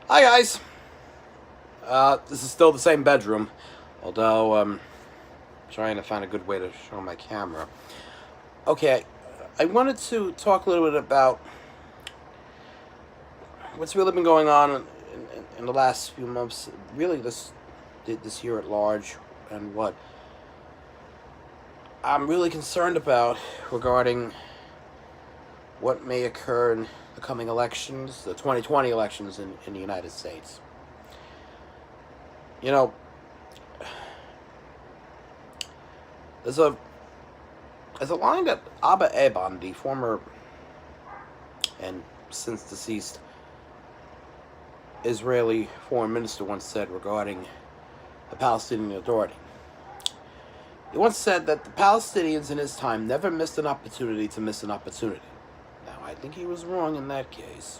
Hi guys. This is still the same bedroom, although I'm trying to find a good way to show my camera. Okay, I wanted to talk a little bit about what's really been going on in the last few months, really this year at large, and what I'm really concerned about regarding what may occur in the coming elections, the 2020 elections in the United States. You know, there's a line that Abba Eban, the former and since deceased Israeli foreign minister, once said regarding the Palestinian Authority. He once said that the Palestinians in his time never missed an opportunity to miss an opportunity. Now, I think he was wrong in that case,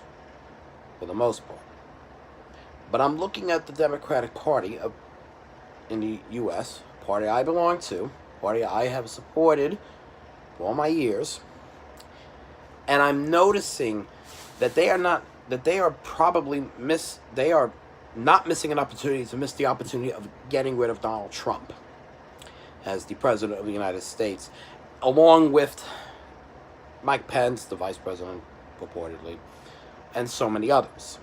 for the most part. But I'm looking at the Democratic Party in the U.S., party I belong to, party I have supported for all my years, and I'm noticing that they are not missing an opportunity to miss the opportunity of getting rid of Donald Trump as the president of the United States, along with Mike Pence, the vice president, purportedly, and so many others.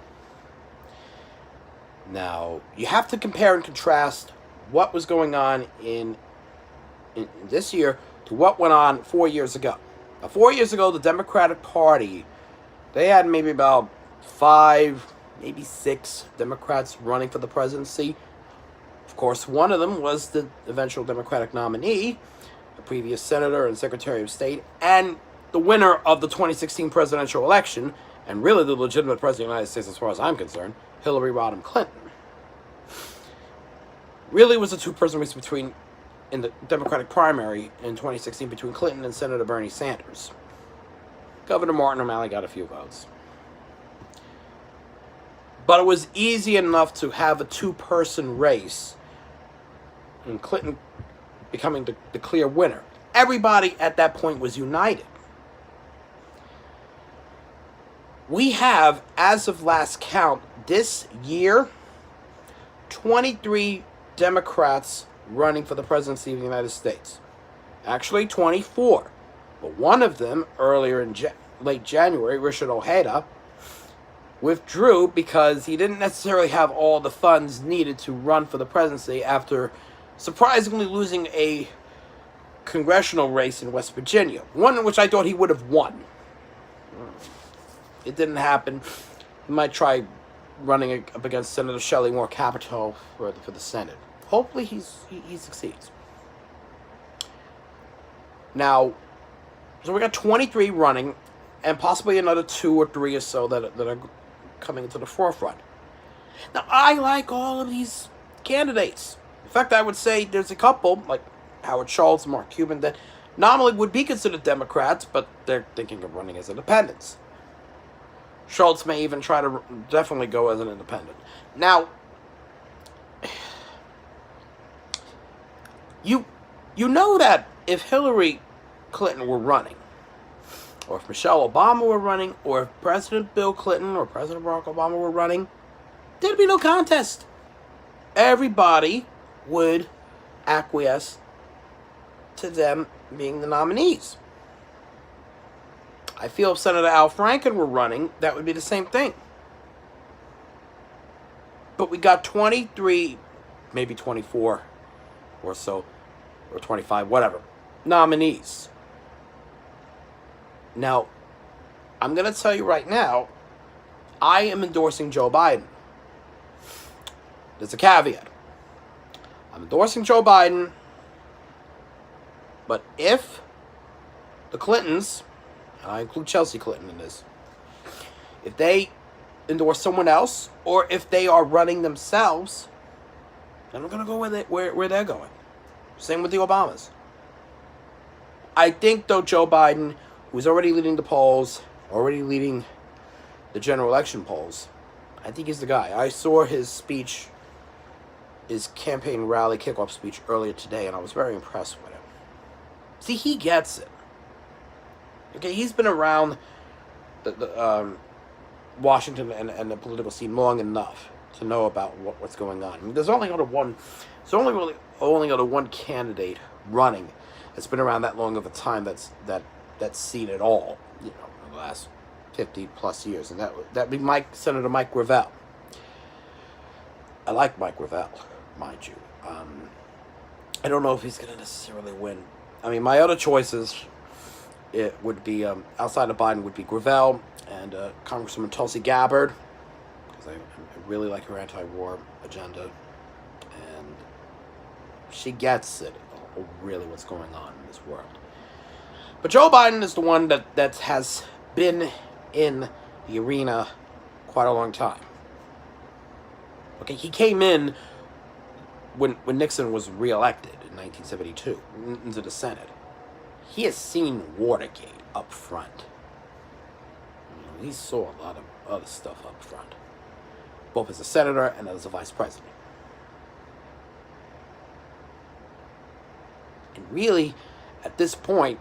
Now, you have to compare and contrast what was going on in this year to what went on 4 years ago. Now, 4 years ago, the Democratic Party, they had maybe about 5, maybe 6 Democrats running for the presidency. Of course, one of them was the eventual Democratic nominee, the previous senator and secretary of state, and the winner of the 2016 presidential election, and really the legitimate president of the United States as far as I'm concerned, Hillary Rodham Clinton. Really was a two-person race in the Democratic primary in 2016 between Clinton and Senator Bernie Sanders. Governor Martin O'Malley got a few votes. But it was easy enough to have a two-person race and Clinton becoming the clear winner. Everybody at that point was united. We have, as of last count, this year, 23 Democrats running for the presidency of the United States. Actually, 24. But one of them, earlier in late January, Richard Ojeda, withdrew because he didn't necessarily have all the funds needed to run for the presidency after surprisingly losing a congressional race in West Virginia. One in which I thought he would have won. It didn't happen. He might try running up against Senator Shelley Moore Capito for the Senate. Hopefully he succeeds. Now, so we got 23 running, and possibly another 2 or 3 or so that are coming into the forefront. Now, I like all of these candidates. In fact, I would say there's a couple, like Howard Schultz, Mark Cuban, that nominally would be considered Democrats, but they're thinking of running as independents. Schultz may even try to definitely go as an independent. Now, you know that if Hillary Clinton were running, or if Michelle Obama were running, or if President Bill Clinton or President Barack Obama were running, there'd be no contest. Everybody would acquiesce to them being the nominees. I feel if Senator Al Franken were running, that would be the same thing. But we got 23, maybe 24 or so, or 25, whatever, nominees. Now, I'm going to tell you right now, I am endorsing Joe Biden. There's a caveat. I'm endorsing Joe Biden, but if the Clintons, and I include Chelsea Clinton in this, if they endorse someone else, or if they are running themselves, then I'm going to go where they're going. Same with the Obamas. I think, though, Joe Biden, who's already leading the polls, already leading the general election polls, I think he's the guy. I saw his speech, his campaign rally kickoff speech earlier today, and I was very impressed with him. See, he gets it. Okay, he's been around Washington and the political scene long enough to know about what's going on. I mean, there's only only one candidate running that's been around that long of a time that's seen it all, in the last 50 plus years, and that'd be Senator Mike Gravel. I like Mike Gravel, mind you. I don't know if he's going to necessarily win. I mean, my other choices, it would be outside of Biden would be Gravel and Congresswoman Tulsi Gabbard, because I really like her anti-war agenda, and she gets it, really what's going on in this world. But Joe Biden is the one that has been in the arena quite a long time. Okay, he came in when Nixon was reelected in 1972 into the Senate. He has seen Watergate up front. He saw a lot of other stuff up front, both as a senator and as a vice president. And really, at this point,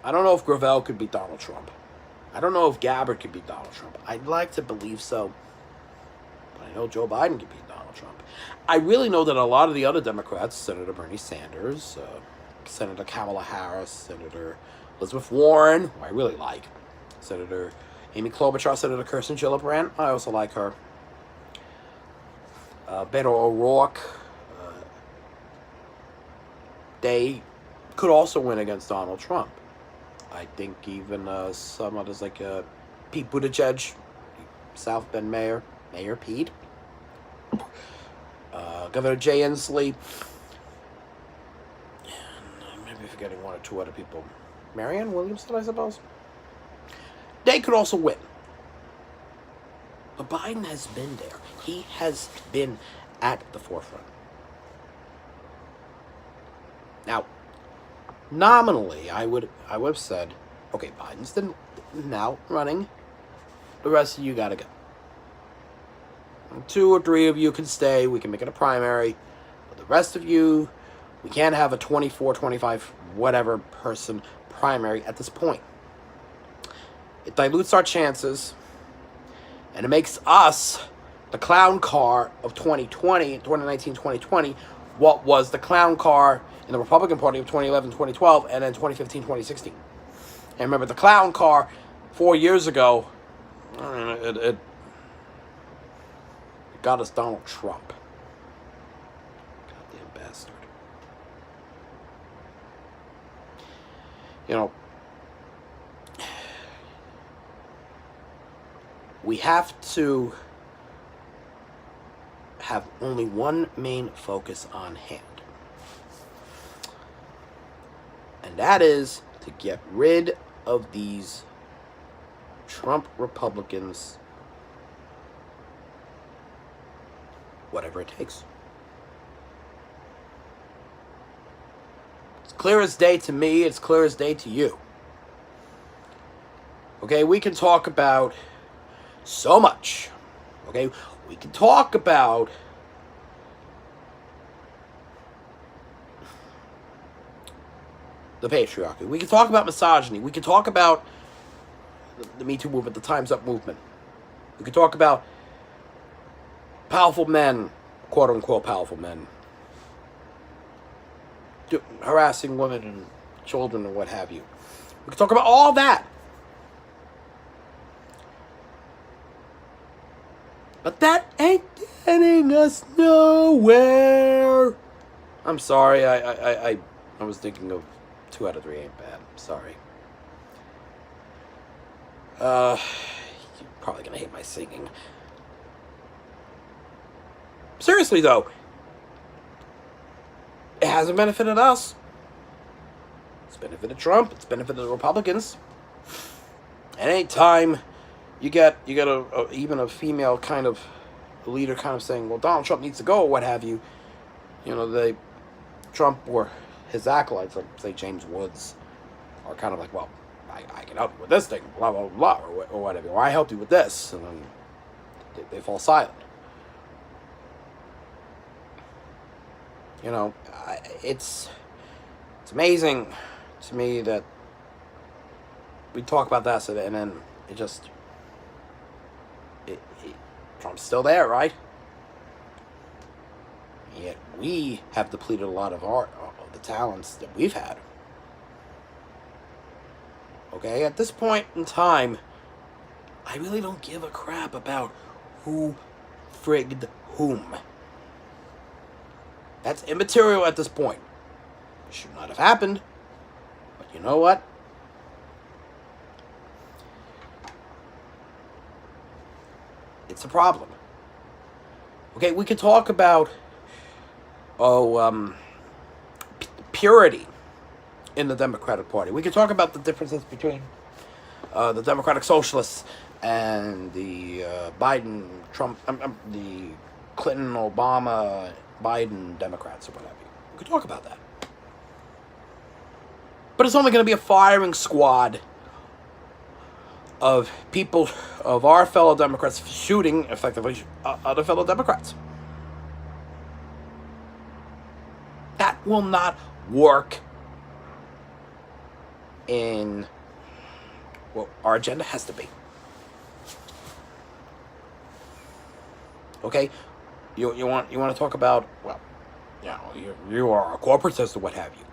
I don't know if Gravel could beat Donald Trump. I don't know if Gabbard could beat Donald Trump. I'd like to believe so, but I know Joe Biden could beat Donald Trump. I really know that a lot of the other Democrats, Senator Bernie Sanders, Senator Kamala Harris, Senator Elizabeth Warren, who I really like, Senator Amy Klobuchar, Senator Kirsten Gillibrand, I also like her, Beto O'Rourke, they could also win against Donald Trump. I think even some others like Pete Buttigieg, South Bend Mayor Pete, Governor Jay Inslee, and maybe forgetting one or two other people, Marianne Williamson, I suppose. They could also win. But Biden has been there. He has been at the forefront. Now, nominally, I would have said, okay, Biden's now running. The rest of you gotta go. 2 or 3 of you can stay. We can make it a primary. But the rest of you, we can't have a 24, 25, whatever person primary at this point. It dilutes our chances. And it makes us the clown car of 2019, 2020, what was the clown car in the Republican Party of 2011, 2012, and then 2015, 2016. And remember, the clown car 4 years ago, it got us Donald Trump. Goddamn bastard. We have to have only one main focus on hand. And that is to get rid of these Trump Republicans, whatever it takes. It's clear as day to me, it's clear as day to you. Okay, we can talk about so much. Okay, we can talk about the patriarchy. We can talk about misogyny. We can talk about the Me Too movement, the Time's Up movement. We can talk about powerful men, quote unquote powerful men, harassing women and children and what have you. We can talk about all that. But that ain't getting us nowhere. I'm sorry, I was thinking of 2 out of 3 ain't bad. Sorry. You're probably gonna hate my singing. Seriously though, it hasn't benefited us. It's benefited Trump. It's benefited the Republicans. At any time you get even a female kind of leader kind of saying, well, Donald Trump needs to go or what have you, Trump or his acolytes, like say James Woods, are kind of like, well, I can help you with this thing, blah blah blah, or whatever, or I helped you with this, and then they fall silent. It's amazing to me that we talk about that, and then it just Trump's still there, right? Yet we have depleted a lot of the talents that we've had. Okay, at this point in time, I really don't give a crap about who frigged whom. That's immaterial at this point. Should not have happened. But you know what? It's a problem. Okay, we could talk about purity in the Democratic Party. We could talk about the differences between the Democratic Socialists and the Biden, Trump, the Clinton, Obama, Biden Democrats or whatever. We could talk about that. But it's only going to be a firing squad of people, of our fellow Democrats, shooting, effectively, other fellow Democrats. That will not work in what our agenda has to be. Okay? You want to talk about, well, you are a corporatist or what have you.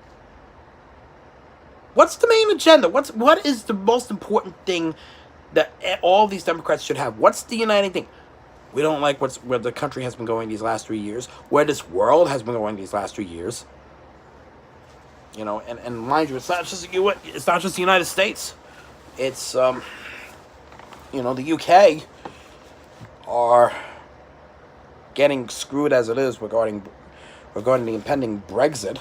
What's the main agenda? What is the most important thing that all these Democrats should have? What's the uniting thing? We don't like where the country has been going these last 3 years, where this world has been going these last 3 years. You know, and mind you, it's not just the United States. It's the UK are getting screwed as it is regarding the impending Brexit,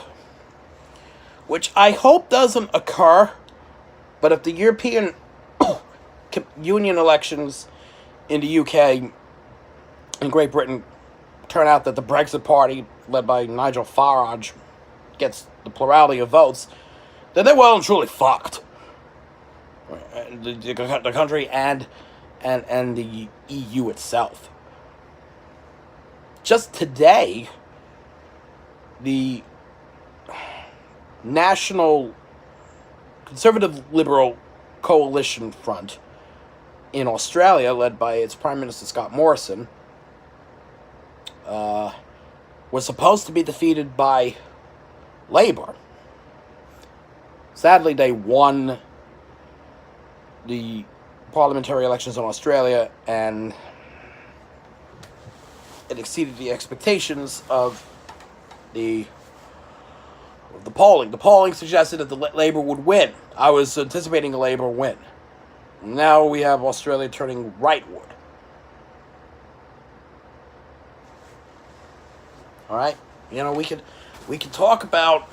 which I hope doesn't occur. But if the European Union elections in the UK and Great Britain turn out that the Brexit Party, led by Nigel Farage, gets the plurality of votes, then they're well and truly fucked. The country and the EU itself. Just today, the National Conservative Liberal Coalition Front in Australia, led by its Prime Minister Scott Morrison, was supposed to be defeated by Labour. Sadly, they won the parliamentary elections in Australia, and it exceeded the expectations of the polling. The polling suggested that the Labour would win. I was anticipating a Labour win. Now we have Australia turning rightward. All right, we could talk about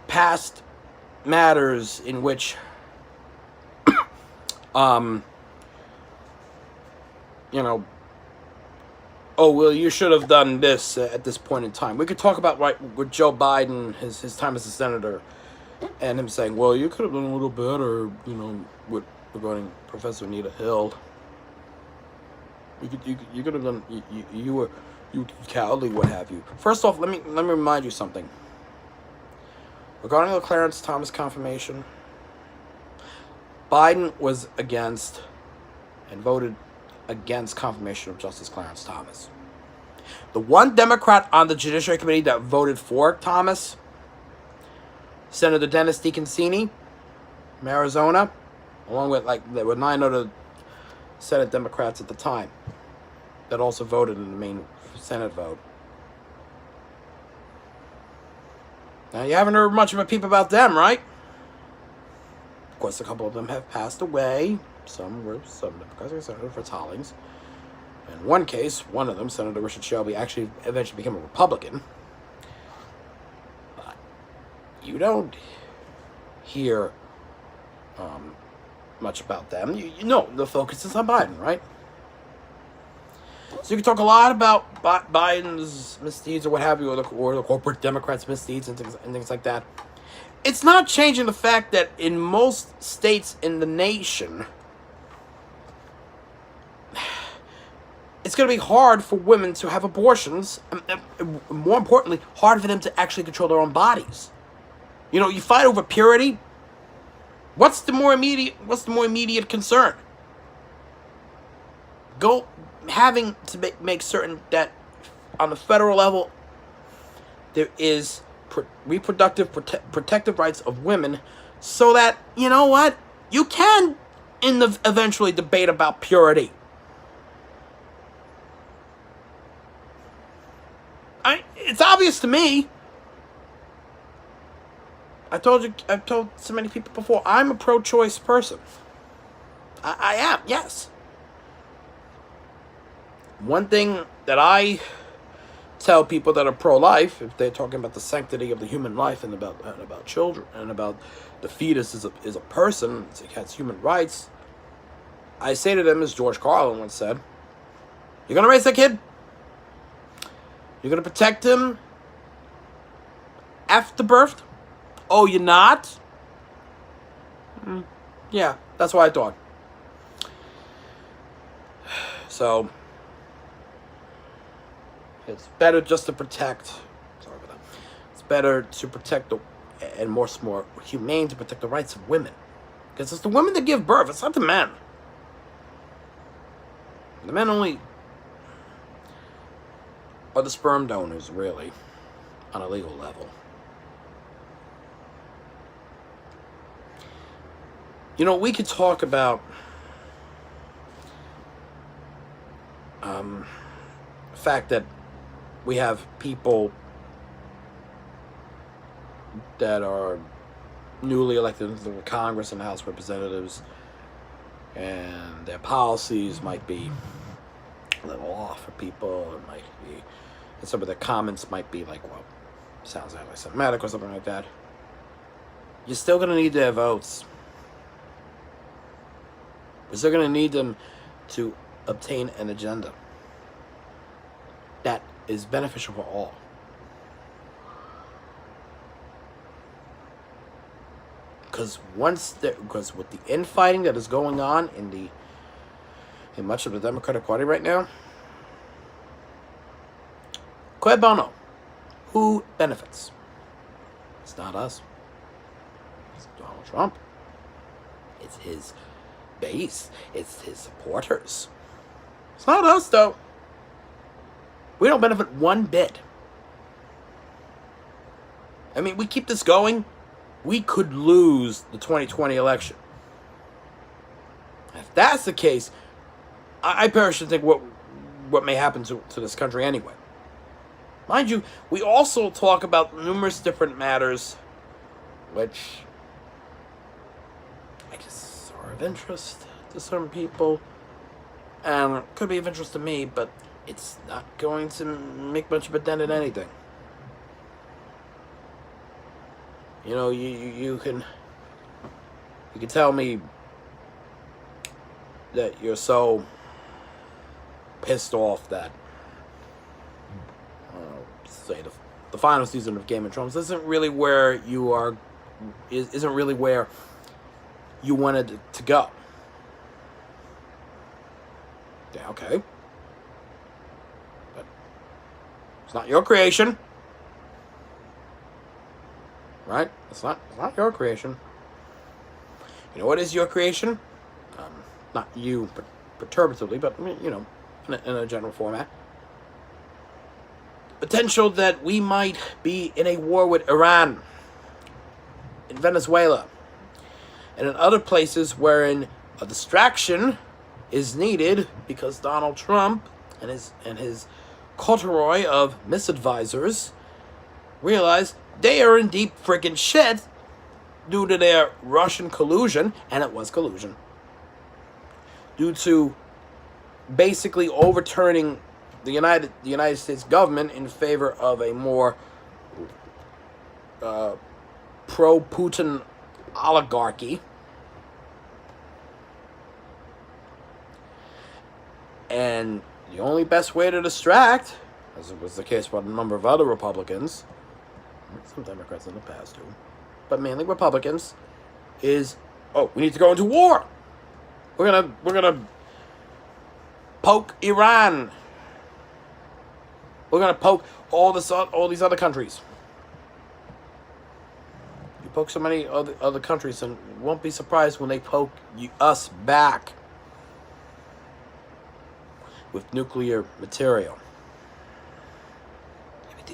past matters in which oh, well, you should have done this at this point in time. We could talk about with Joe Biden, his time as a senator, and him saying, well, you could have done a little better, with regarding Professor Anita Hill. You could have done, you were cowardly, what have you. First off, let me remind you something. Regarding the Clarence Thomas confirmation, Biden was against and voted against confirmation of Justice Clarence Thomas. The one Democrat on the Judiciary Committee that voted for Thomas, Senator Dennis DeConcini from Arizona, along with there were 9 other Senate Democrats at the time that also voted in the main Senate vote. Now, you haven't heard much of a peep about them, right? Of course, a couple of them have passed away. Some Democrats, Senator Fritz Hollings. In one case, one of them, Senator Richard Shelby, actually eventually became a Republican. But you don't hear much about them. You know, the focus is on Biden, right? So you can talk a lot about Biden's misdeeds or what have you, or the corporate Democrats' misdeeds and things like that. It's not changing the fact that in most states in the nation, it's going to be hard for women to have abortions, and more importantly, hard for them to actually control their own bodies. You fight over purity. What's the more immediate concern? Having to make certain that on the federal level there is reproductive protective rights of women, so that, you know what, you can eventually debate about purity. It's obvious to me. I've told so many people before, I'm a pro-choice person. I am, yes. One thing that I tell people that are pro-life, if they're talking about the sanctity of the human life and about children and about the fetus is a person, it has human rights, I say to them, as George Carlin once said, you're going to raise that kid? You're going to protect him after birth? Oh, you're not? Yeah, that's what I thought. So, it's better just to protect. Sorry about that. It's better to protect and more humane to protect the rights of women, because it's the women that give birth. It's not the men. The men only are the sperm donors, really, on a legal level. You know, we could talk about the fact that we have people that are newly elected into the Congress and House of Representatives, and their policies might be a little off for people. It might be, and some of their comments might be like, well, sounds anti-Semitic or something like that. You're still going to need their votes. You're still going to need them to obtain an agenda that is beneficial for all. Because with the infighting that is going on in much of the Democratic Party right now, cui bono, who benefits? It's not us. It's Donald Trump. It's his base. It's his supporters. It's not us, though. We don't benefit one bit. I mean, we keep this going, we could lose the 2020 election. If that's the case, I personally think what may happen to this country anyway. Mind you, we also talk about numerous different matters which I guess are of interest to some people, and could be of interest to me, but it's not going to make much of a dent in anything. You know, you can tell me that you're so pissed off that say the final season of Game of Thrones isn't really where you are, isn't really where you wanted to go. Yeah, okay. But it's not your creation. Right? It's not your creation. You know what is your creation? Not you perturbatively, but, you know, in a general format. Potential that we might be in a war with Iran, in Venezuela, and in other places wherein a distraction is needed because Donald Trump and his coterie of misadvisors realize they are in deep friggin' shit due to their Russian collusion, and it was collusion, due to basically overturning the United States government in favor of a more pro-Putin oligarchy. And the only best way to distract, as it was the case with a number of other Republicans, some Democrats in the past too, but mainly Republicans, is, we need to go into war. We're gonna poke Iran. We're gonna poke all these other countries. You poke so many other countries, and won't be surprised when they poke us back with nuclear material.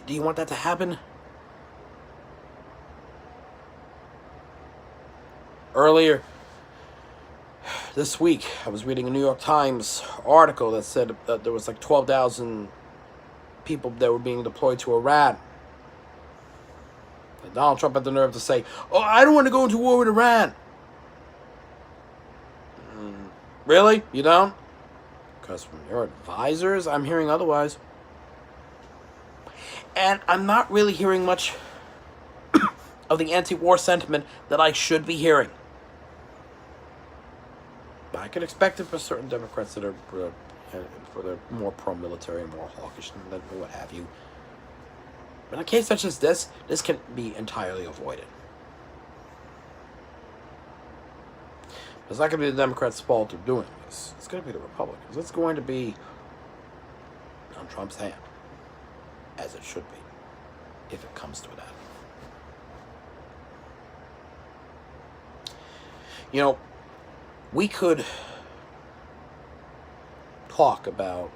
Do you want that to happen? Earlier this week, I was reading a New York Times article that said that there was like 12,000 people that were being deployed to Iran. And Donald Trump had the nerve to say, "Oh, I don't want to go into war with Iran." Really? You don't? Because from your advisors, I'm hearing otherwise. And I'm not really hearing much of the anti-war sentiment that I should be hearing. I could expect it for certain Democrats that are more pro-military and more hawkish and what have you. But in a case such as this can be entirely avoided. It's not going to be the Democrats' fault of doing this. It's going to be the Republicans. It's going to be on Trump's hand, as it should be, if it comes to that. You know, we could talk about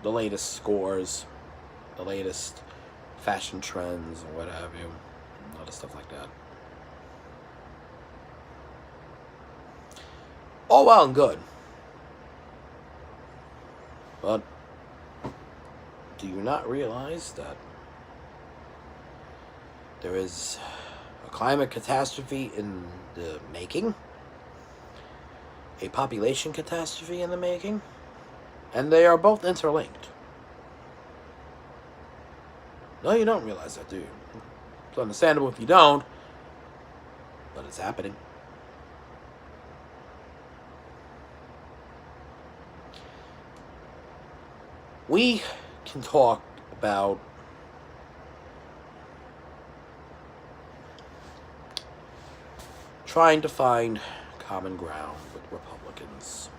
the latest scores, the latest fashion trends, or what have you, a lot of stuff like that. All well and good. But do you not realize that there is a climate catastrophe in the making, a population catastrophe in the making, and they are both interlinked? No, you don't realize that, do you? It's understandable if you don't, but it's happening. We can talk about trying to find common ground with Republicans.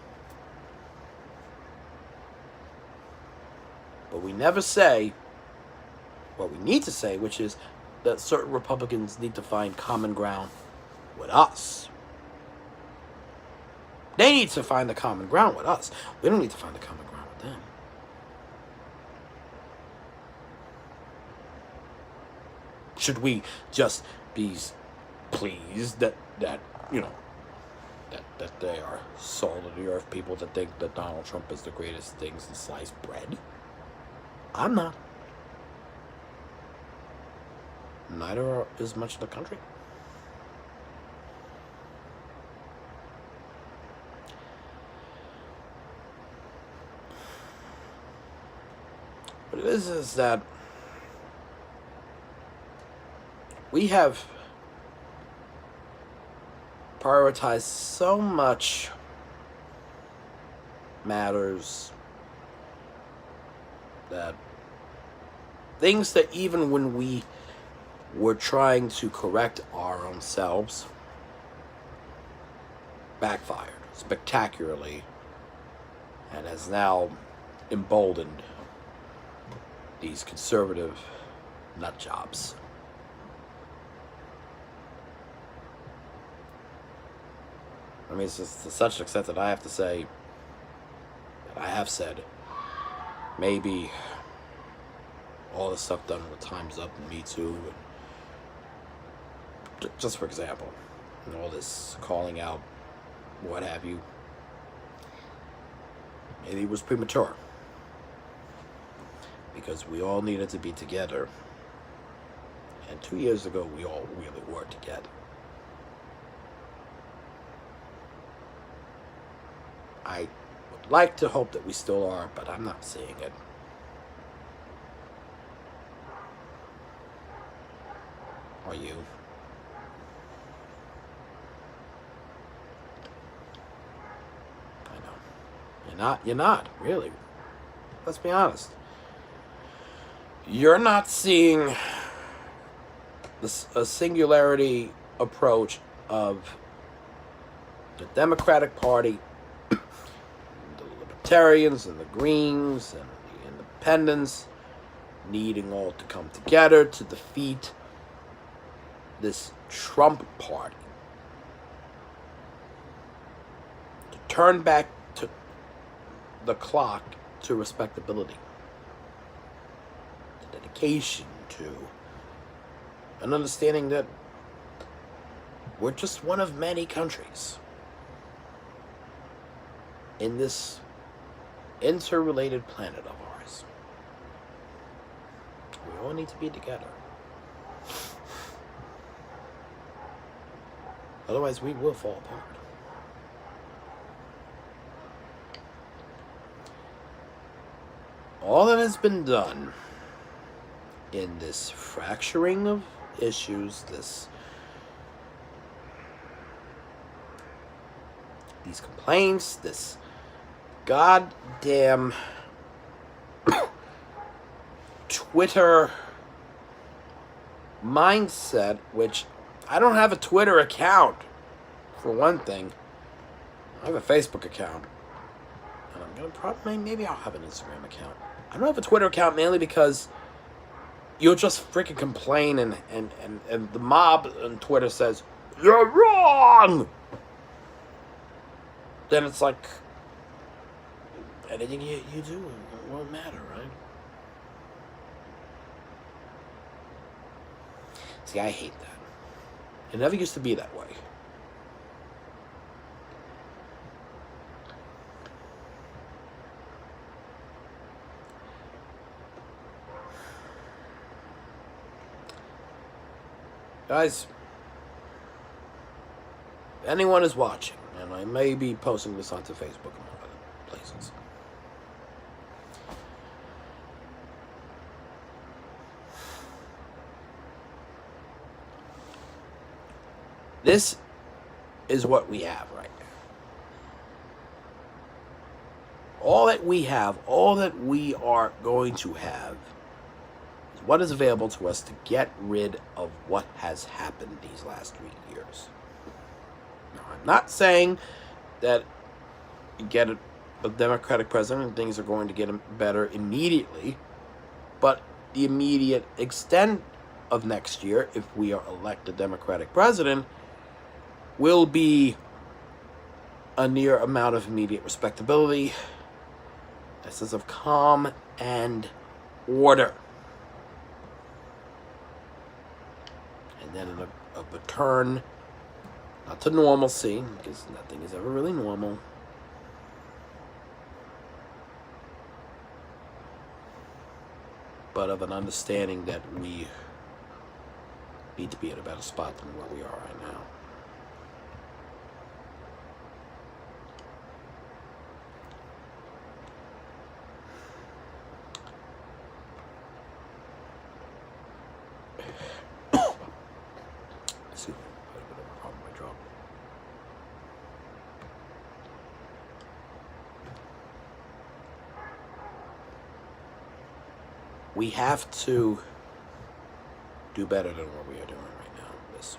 But we never say what we need to say, which is that certain Republicans need to find common ground with us. They need to find the common ground with us. We don't need to find the common ground with them. Should we just be pleased that you know, that they are salt of the earth people that think that Donald Trump is the greatest thing since sliced bread? I'm not. Neither is much of the country. What it is that we have prioritized so much matters that things that even when we were trying to correct our own selves backfired spectacularly and has now emboldened these conservative nut jobs. I mean, it's just to such an extent that I have to say, that I have said, maybe all this stuff done with Time's Up and Me Too, and just for example, and all this calling out, what have you, maybe it was premature. Because we all needed to be together. And 2 years ago, we all really were together. I would like to hope that we still are, but I'm not seeing it. Are you? I know. You're not, really. Let's be honest. You're not seeing a singularity approach of the Democratic Party, the Libertarians and the Greens and the Independents, needing all to come together to defeat this Trump party. To turn back to the clock to respectability. To dedication to an understanding that we're just one of many countries in this interrelated planet of ours. We all need to be together. Otherwise, we will fall apart. All that has been done in this fracturing of issues, these complaints, this goddamn Twitter mindset, which I don't have a Twitter account, for one thing. I have a Facebook account. And I'm gonna probably, maybe I'll have an Instagram account. I don't have a Twitter account mainly because you'll just freaking complain and the mob on Twitter says, "You're wrong!" Then it's like, anything you do, it won't matter, right? See, I hate that. It never used to be that way. Guys, if anyone is watching, and I may be posting this onto Facebook and other places, this is what we have right now. All that we have, all that we are going to have, is what is available to us to get rid of what has happened these last 3 years. Now, I'm not saying that you get a Democratic president and things are going to get better immediately, but the immediate extent of next year, if we are elected a Democratic president, will be a near amount of immediate respectability, a sense of calm and order. And then a return, not to normalcy, because nothing is ever really normal, but of an understanding that we need to be at a better spot than where we are right now. We have to do better than what we are doing right now. This.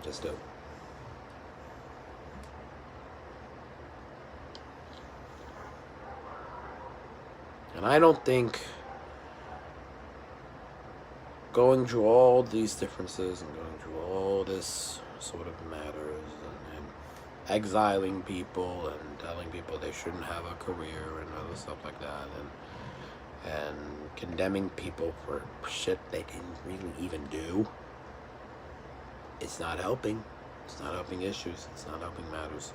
Just do. And I don't think going through all these differences and going through all this sort of matters and exiling people and telling people they shouldn't have a career and other stuff like that and condemning people for shit they didn't really even do, it's not helping. It's not helping issues. It's not helping matters.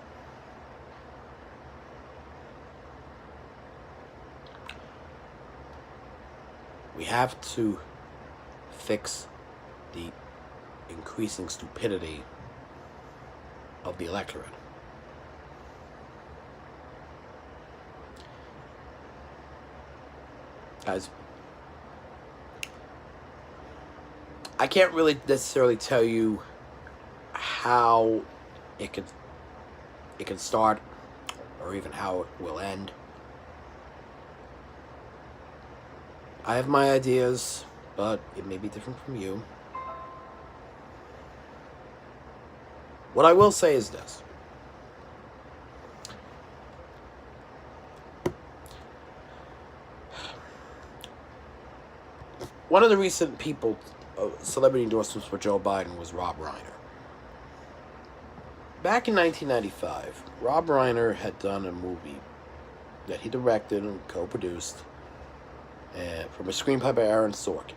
We have to fix the increasing stupidity of the electorate. Guys, I can't really necessarily tell you how it can start or even how it will end. I have my ideas, but it may be different from you. What I will say is this. one of the recent celebrity endorsements for Joe Biden was Rob Reiner. Back in 1995, Rob Reiner had done a movie that he directed and co-produced from a screenplay by Aaron Sorkin.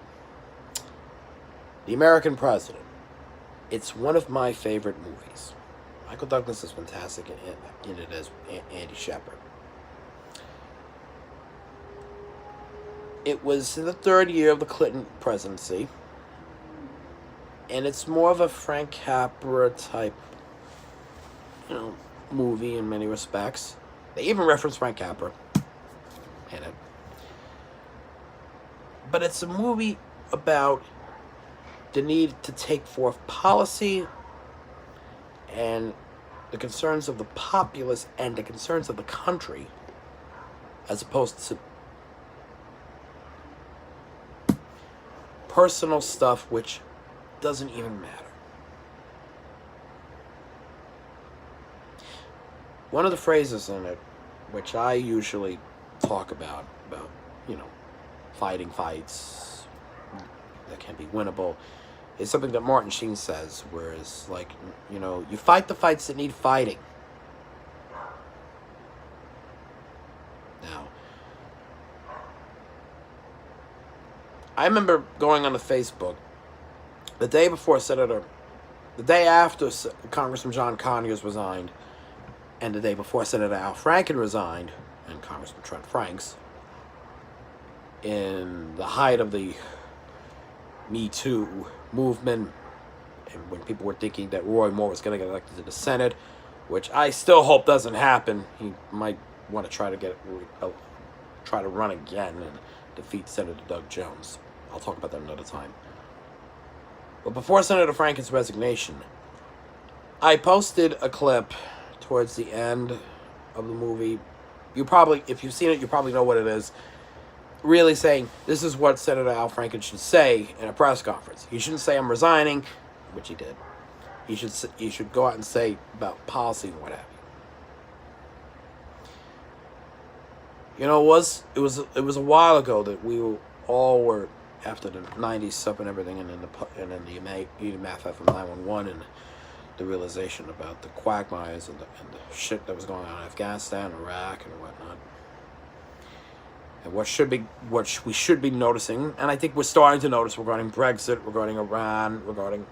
The American President. It's one of my favorite movies. Michael Douglas is fantastic in it as Andy Shepard. It was in the third year of the Clinton presidency, and it's more of a Frank Capra type, movie in many respects. They even reference Frank Capra in it. But it's a movie about the need to take forth policy and the concerns of the populace and the concerns of the country, as opposed to personal stuff which doesn't even matter. One of the phrases in it, which I usually talk about, fighting fights that can be winnable, is something that Martin Sheen says, whereas, you fight the fights that need fighting. Now, I remember going on the Facebook the day after Congressman John Conyers resigned, and the day before Senator Al Franken resigned, and Congressman Trent Franks, in the height of the Me Too movement, and when people were thinking that Roy Moore was going to get elected to the Senate, which I still hope doesn't happen. He might want to try to run again and defeat Senator Doug Jones. I'll talk about that another time. But before Senator Franken's resignation, I posted a clip towards the end of the movie. If you've seen it, you probably know what it is. Really saying, this is what Senator Al Franken should say in a press conference. He shouldn't say, I'm resigning, which he did. He should go out and say about policy and what have you. It was a while ago that we all were, after the 90s stuff and everything, and in the MFF of 911 and the realization about the quagmires and the shit that was going on in Afghanistan, Iraq, and whatnot. And what we should be noticing, and I think we're starting to notice regarding Brexit, regarding Iran, regarding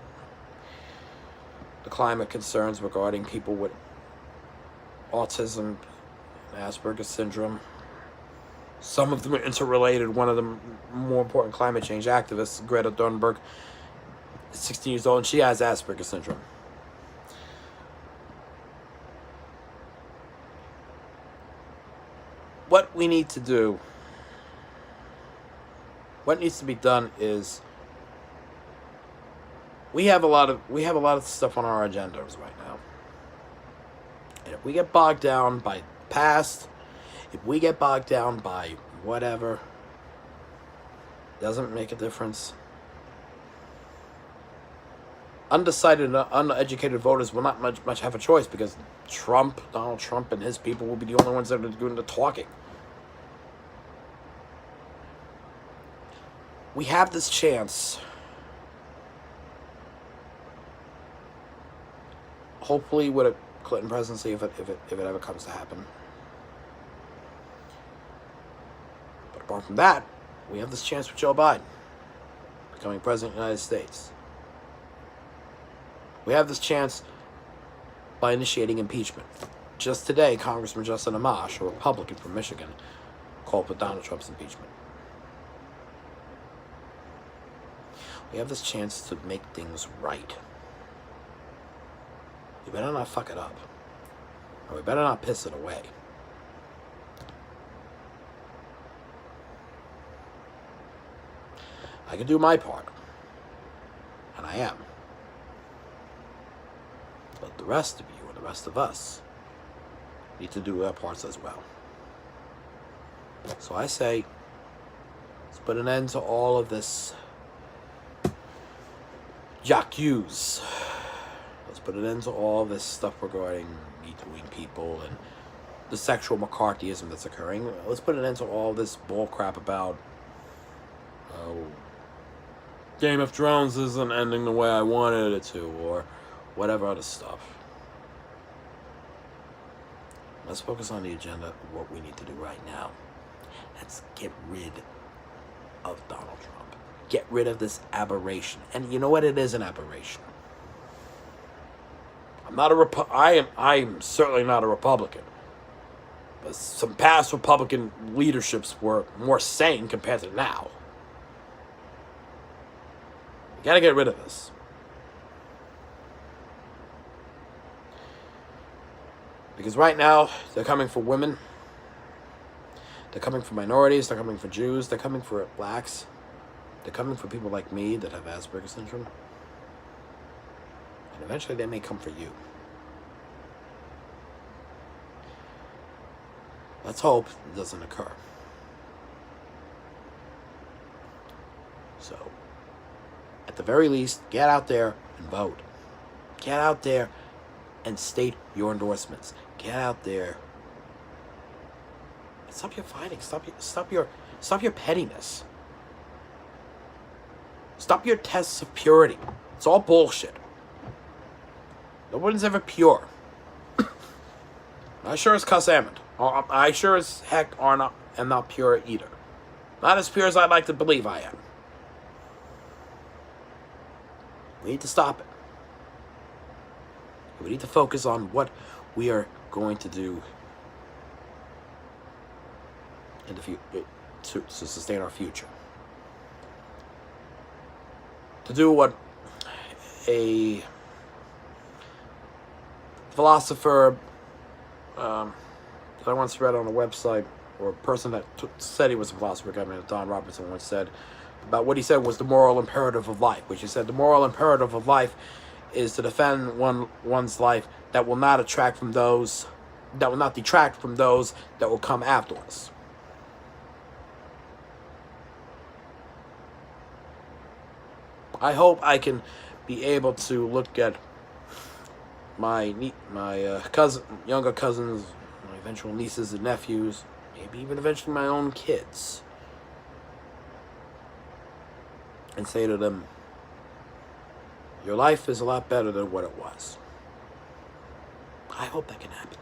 the climate concerns, regarding people with autism, Asperger's syndrome. Some of them are interrelated. One of the more important climate change activists, Greta Thunberg, is 16 years old, and she has Asperger's syndrome. What we need to do, what needs to be done is, we have a lot of stuff on our agendas right now. And if we get bogged down by past, if we get bogged down by whatever, doesn't make a difference. Undecided and uneducated voters will not much have a choice, because Donald Trump and his people will be the only ones that are doing the talking. We have this chance, hopefully with a Clinton presidency, if it ever comes to happen. But apart from that, we have this chance with Joe Biden becoming president of the United States. We have this chance by initiating impeachment. Just today, Congressman Justin Amash, a Republican from Michigan, called for Donald Trump's impeachment. We have this chance to make things right. We better not fuck it up. Or we better not piss it away. I can do my part. And I am. But the rest of you and the rest of us need to do our parts as well. So I say, let's put an end to all of this Jacques. Let's put an end to all this stuff regarding Me-Tooing people and the sexual McCarthyism that's occurring. Let's put an end to all this bull crap about Game of Thrones isn't ending the way I wanted it to, or whatever other stuff. Let's focus on the agenda of what we need to do right now. Let's get rid of Donald Trump. Get rid of this aberration. And you know what? It is an aberration. I am certainly not a Republican. But some past Republican leaderships were more sane compared to now. You gotta get rid of this. Because right now, they're coming for women. They're coming for minorities. They're coming for Jews. They're coming for blacks. They're coming for people like me that have Asperger's syndrome. And eventually they may come for you. Let's hope it doesn't occur. So, at the very least, get out there and vote. Get out there and state your endorsements. Get out there and stop your fighting. Stop your pettiness. Stop your tests of purity. It's all bullshit. No one's ever pure. I sure as cuss amn't. I sure as heck am not pure either. Not as pure as I'd like to believe I am. We need to stop it. We need to focus on what we are going to do in the future to sustain our future. To do what a philosopher that I once read on a website, or a person that said he was a philosopher, guy named Don Robertson, once said about what he said was the moral imperative of life, which he said the moral imperative of life is to defend one's life that will not detract from those that will come after us. I hope I can be able to look at my younger cousins, my eventual nieces and nephews, maybe even eventually my own kids, and say to them, your life is a lot better than what it was. I hope that can happen.